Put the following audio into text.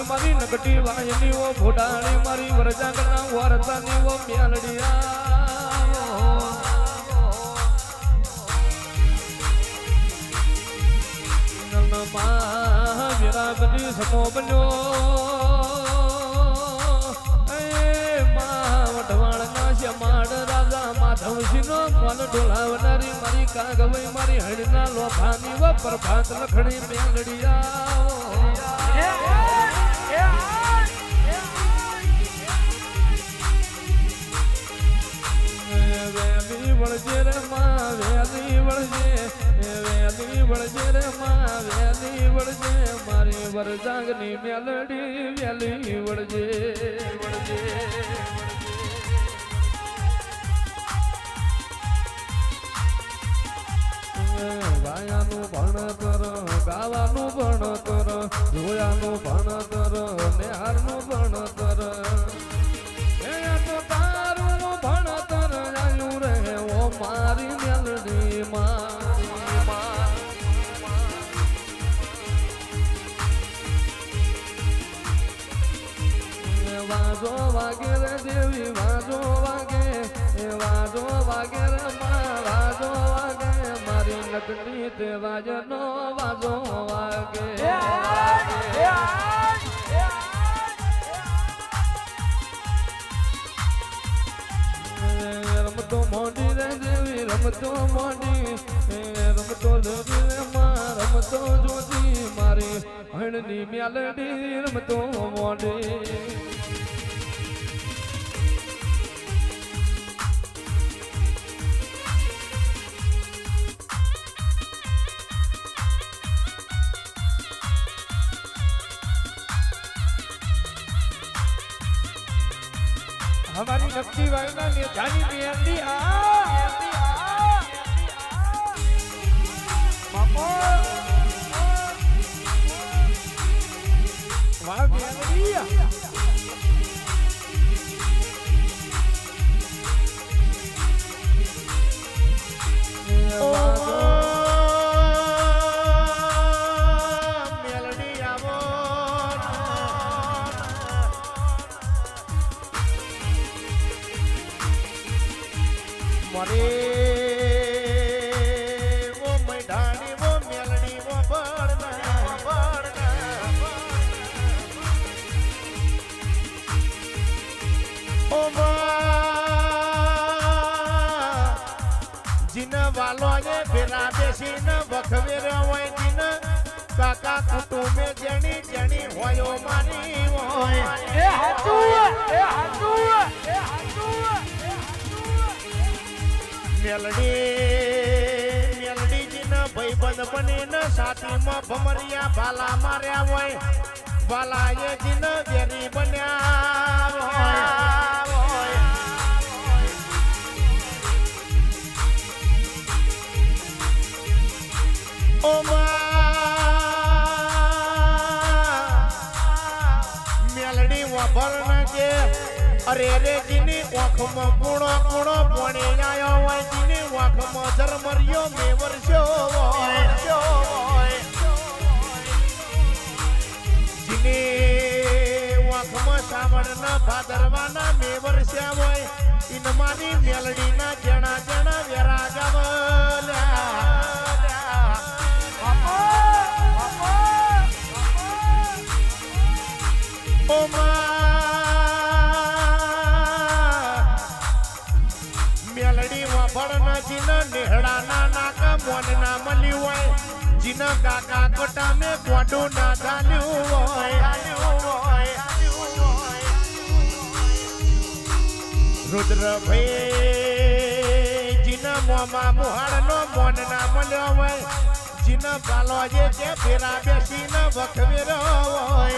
મારી નકટી વાયની ઓ ફોડાણી મારી વરજાગના વરતાની ઓ મેલડિયા મેરા બની સતો બન્યો વઢવાણના શ્યામાડ રાજા માધવસિંહનો મન ઢોલાવનારી મારી કાગવઈ મારી હળના લોભાની વ પ્રભાત લખણી મેલડિયા વેલી વળજે રે માં વેલી વળજે રે માં વેલી વળજે મારી વરજાગની મેલડી વેલી વળજે ગાયાનું ભણતર ગાવાનું ભણતર જોયાનું ભણતર નેહારનું ભણતર મારી મેલડી વાજો વાગે રે દેવી વાજો વાગે રે વાજો વાગે મારી નકલી તે વાજનો વાજો વાગે રમતો મોડી રે દેવી રમતો મોડી રમતો દેવી રે માં રમતો જોતી મારી હણની મેલડી રમતો મોડી हमारी नक्की वायना ने जानी मेहंदी बापो वाह मेहंदी मोरे वो मैदानी वो मेलनी वो बढ़ना ओ जिन वालों ने बेरा बेसी न बखवेर होय जिन काका कुटुंबे जणी जणी होयो मानी होय ए हाथू मेलडी जी न भाईबंध बने न साथी में भमरिया भाला मार्या होय भाला ये जी न वेरी बन्या होय ओ मेलडी वापरन के अरे रे जीनी आँख में कूड़ो कूड़ो पानी आयो होय जीनी आँख में झरमरियो में वर्षो जीनी आँख में सावण न भादरवाना में वर्षा होय इन मानी मेलडी ना जणा जणा वेरा गवल्या ओ जिन नेहड़ा ना नाका मोन ना मली होय जिन काका कोटा में गोडू ना डाल्यू होय रुद्र भाई जिन मोमा मुहाड़ नो मोन ना मल्यो होय जिन बालो जे फेरा बेसी न बखवेरो होय